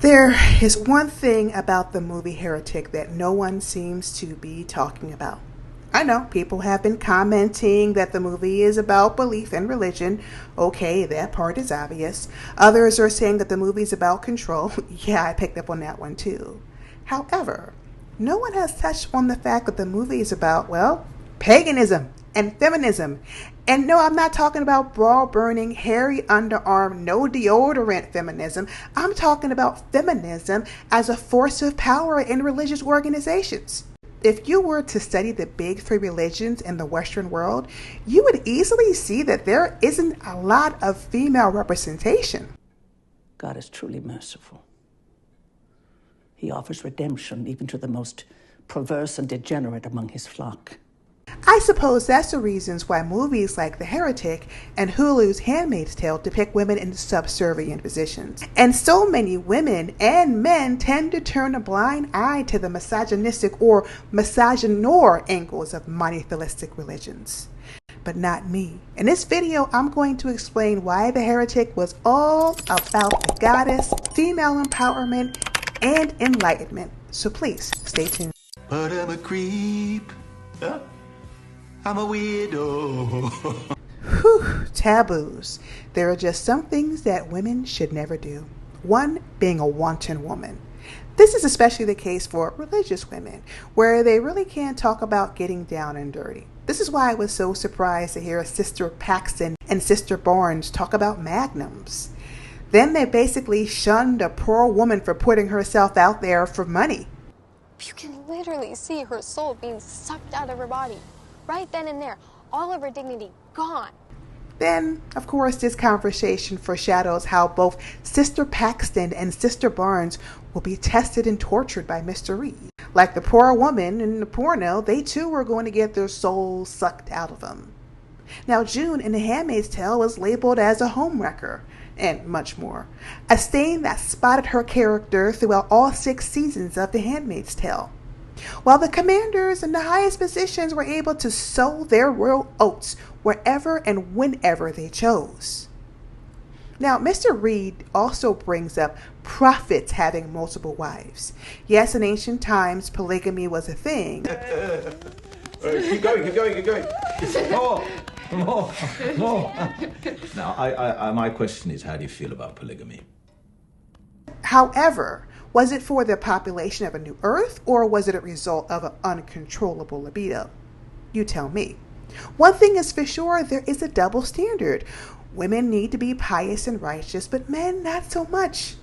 There is one thing about the movie Heretic that no one seems to be talking about. I know people have been commenting that the movie is about belief in religion. Okay, that part is obvious. Others are saying that the movie is about control. Yeah, I picked up on that one too. However, no one has touched on the fact that the movie is about, well, paganism and feminism. And no, I'm not talking about bra-burning, hairy underarm, no deodorant feminism. I'm talking about feminism as a force of power in religious organizations. If you were to study the big three religions in the Western world, you would easily see that there isn't a lot of female representation. God is truly merciful. He offers redemption even to the most perverse and degenerate among his flock. I suppose that's the reasons why movies like The Heretic and Hulu's Handmaid's Tale depict women in subservient positions. And so many women and men tend to turn a blind eye to the misogynistic or misogynoir angles of monotheistic religions. But not me. In this video, I'm going to explain why The Heretic was all about the goddess, female empowerment, and enlightenment. So please, stay tuned. But I'm a creep. Huh? I'm a weirdo. Whew, taboos. There are just some things that women should never do. One, being a wanton woman. This is especially the case for religious women, where they really can't talk about getting down and dirty. This is why I was so surprised to hear Sister Paxton and Sister Barnes talk about magnums. Then they basically shunned a poor woman for putting herself out there for money. You can literally see her soul being sucked out of her body. Right then and there, all of her dignity gone. Then, of course, this conversation foreshadows how both Sister Paxton and Sister Barnes will be tested and tortured by Mr. Reed. Like the poor woman in the porno, they too were going to get their souls sucked out of them. Now, June in The Handmaid's Tale was labeled as a homewrecker, and much more. A stain that spotted her character throughout all 6 seasons of The Handmaid's Tale. While the commanders in the highest positions were able to sow their royal oats wherever and whenever they chose. Now, Mr. Reed also brings up prophets having multiple wives. Yes, in ancient times, polygamy was a thing. Keep going. More. Now, my question is, how do you feel about polygamy? However, was it for the population of a new Earth, or was it a result of an uncontrollable libido? You tell me. One thing is for sure, there is a double standard. Women need to be pious and righteous, but men not so much.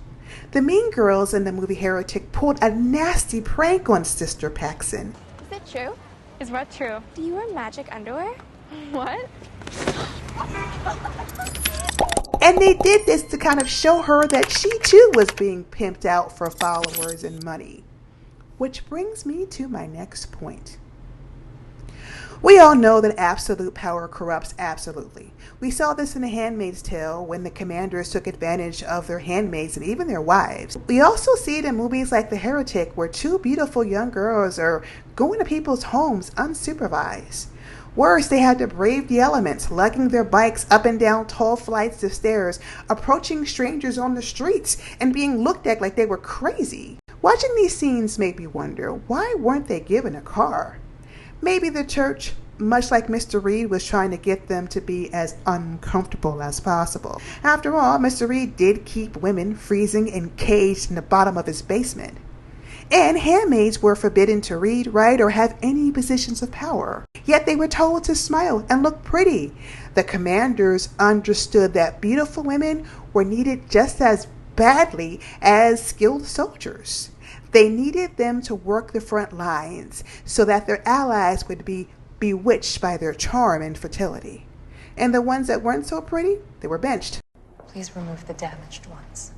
The mean girls in the movie Heretic pulled a nasty prank on Sister Paxton. Is it true? Is what true? Do you wear magic underwear? What? And they did this to kind of show her that she too was being pimped out for followers and money. Which brings me to my next point. We all know that absolute power corrupts absolutely. We saw this in The Handmaid's Tale when the commanders took advantage of their handmaids and even their wives. We also see it in movies like The Heretic, where 2 beautiful young girls are going to people's homes unsupervised. Worse, they had to brave the elements, lugging their bikes up and down tall flights of stairs, approaching strangers on the streets, and being looked at like they were crazy. Watching these scenes made me wonder, why weren't they given a car? Maybe the church, much like Mr. Reed, was trying to get them to be as uncomfortable as possible. After all, Mr. Reed did keep women freezing and caged in the bottom of his basement. And handmaids were forbidden to read, write, or have any positions of power. Yet they were told to smile and look pretty. The commanders understood that beautiful women were needed just as badly as skilled soldiers. They needed them to work the front lines so that their allies would be bewitched by their charm and fertility. And the ones that weren't so pretty, they were benched. Please remove the damaged ones.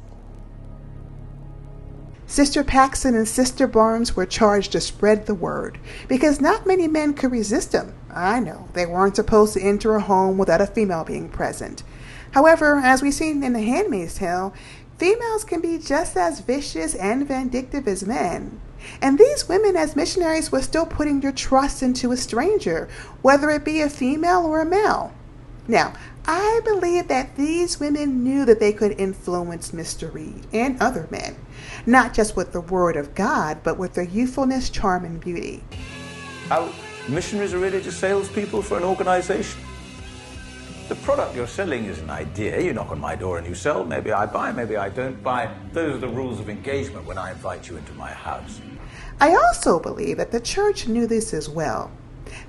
Sister Paxton and Sister Barnes were charged to spread the word, because not many men could resist them. I know, they weren't supposed to enter a home without a female being present. However, as we've seen in The Handmaid's Tale, females can be just as vicious and vindictive as men. And these women as missionaries were still putting their trust into a stranger, whether it be a female or a male. Now, I believe that these women knew that they could influence Mr. Reed and other men, not just with the word of God, but with their youthfulness, charm, and beauty. How missionaries are really just salespeople for an organization. The product you're selling is an idea. You knock on my door and you sell. Maybe I buy, maybe I don't buy. Those are the rules of engagement when I invite you into my house. I also believe that the church knew this as well.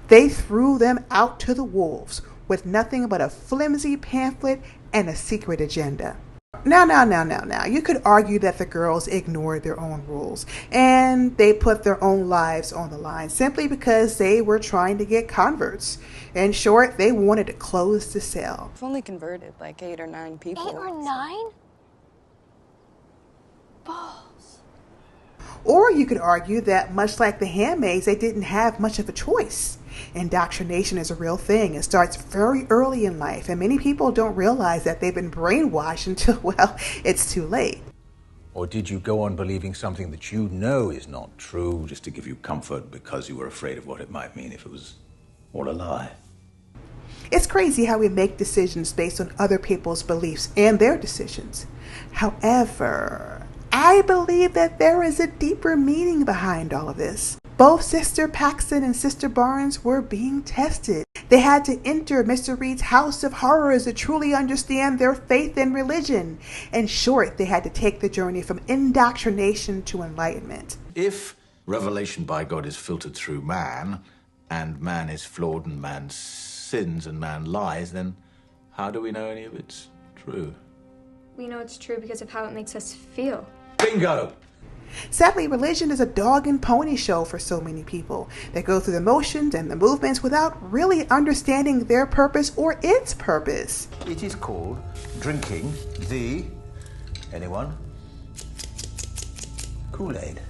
They threw them out to the wolves with nothing but a flimsy pamphlet and a secret agenda. Now. You could argue that the girls ignored their own rules and they put their own lives on the line simply because they were trying to get converts. In short, they wanted to close the sale. I've only converted like 8 or 9 people. 8 or 9? Balls. Or you could argue that much like the Handmaids, they didn't have much of a choice. Indoctrination is a real thing. It starts very early in life, and many people don't realize that they've been brainwashed until, well, it's too late. Or did you go on believing something that you know is not true just to give you comfort because you were afraid of what it might mean if it was all a lie? It's crazy how we make decisions based on other people's beliefs and their decisions. However, I believe that there is a deeper meaning behind all of this. Both Sister Paxton and Sister Barnes were being tested. They had to enter Mr. Reed's house of horrors to truly understand their faith and religion. In short, they had to take the journey from indoctrination to enlightenment. If revelation by God is filtered through man, and man is flawed and man sins and man lies, then how do we know any of it's true? We know it's true because of how it makes us feel. Bingo! Sadly, religion is a dog and pony show for so many people. They go through the motions and the movements without really understanding their purpose or its purpose. It is called drinking the... anyone? Kool-Aid.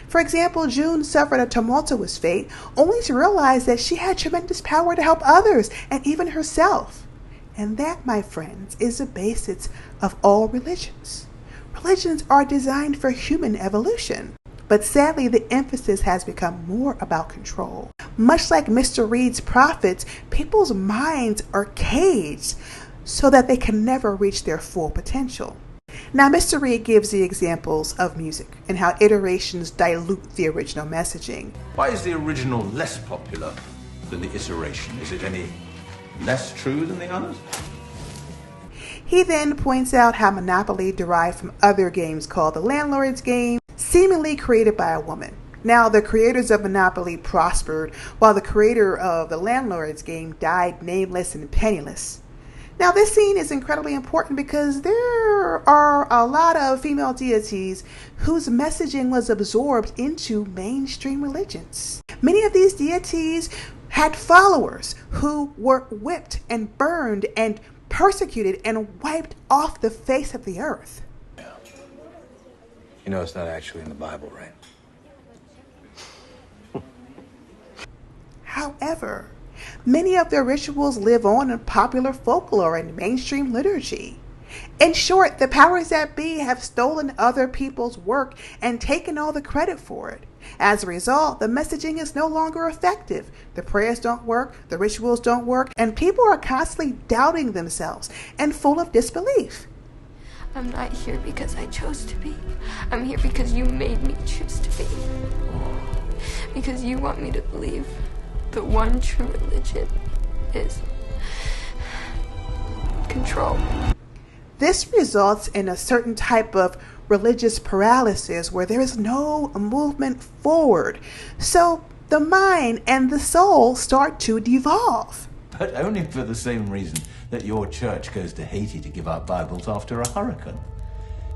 For example, June suffered a tumultuous fate, only to realize that she had tremendous power to help others and even herself. And that, my friends, is the basis of all religions. Religions are designed for human evolution. But sadly, the emphasis has become more about control. Much like Mr. Reed's prophets, people's minds are caged so that they can never reach their full potential. Now, Mr. Reed gives the examples of music and how iterations dilute the original messaging. Why is the original less popular than the iteration? Is it any less true than the others? He then points out how Monopoly derived from other games called the Landlord's Game, seemingly created by a woman. Now, the creators of Monopoly prospered, while the creator of the Landlord's Game died nameless and penniless. Now, this scene is incredibly important because there are a lot of female deities whose messaging was absorbed into mainstream religions. Many of these deities had followers who were whipped and burned and persecuted and wiped off the face of the earth. Yeah. You know it's not actually in the Bible, right? However, many of their rituals live on in popular folklore and mainstream liturgy. In short, the powers that be have stolen other people's work and taken all the credit for it. As a result, the messaging is no longer effective. The prayers don't work, the rituals don't work, and people are constantly doubting themselves and full of disbelief. I'm not here because I chose to be. I'm here because you made me choose to be. Because you want me to believe the one true religion is control. This results in a certain type of religious paralysis where there is no movement forward. So the mind and the soul start to devolve. But only for the same reason that your church goes to Haiti to give out Bibles after a hurricane.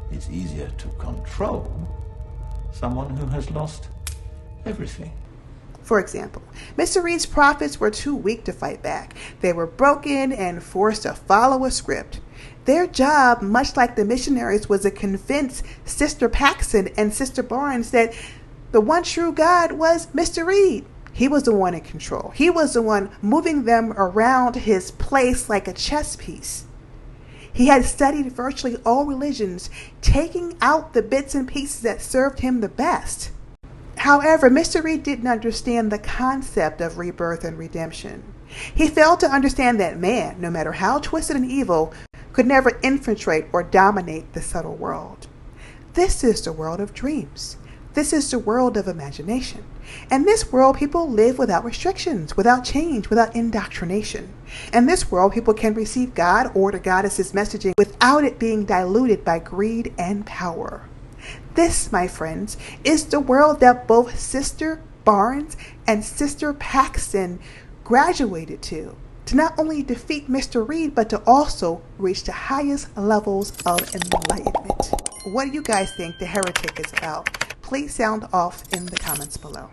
It's easier to control someone who has lost everything. For example, Mr. Reed's prophets were too weak to fight back. They were broken and forced to follow a script. Their job, much like the missionaries, was to convince Sister Paxton and Sister Barnes that the one true God was Mr. Reed. He was the one in control. He was the one moving them around his place like a chess piece. He had studied virtually all religions, taking out the bits and pieces that served him the best. However, Mr. Reed didn't understand the concept of rebirth and redemption. He failed to understand that man, no matter how twisted and evil, could never infiltrate or dominate the subtle world. This is the world of dreams. This is the world of imagination. In this world, people live without restrictions, without change, without indoctrination. In this world, people can receive God or the goddess's messaging without it being diluted by greed and power. This, my friends, is the world that both Sister Barnes and Sister Paxton graduated to not only defeat Mr. Reed, but to also reach the highest levels of enlightenment. What do you guys think the Heretic is about? Please sound off in the comments below.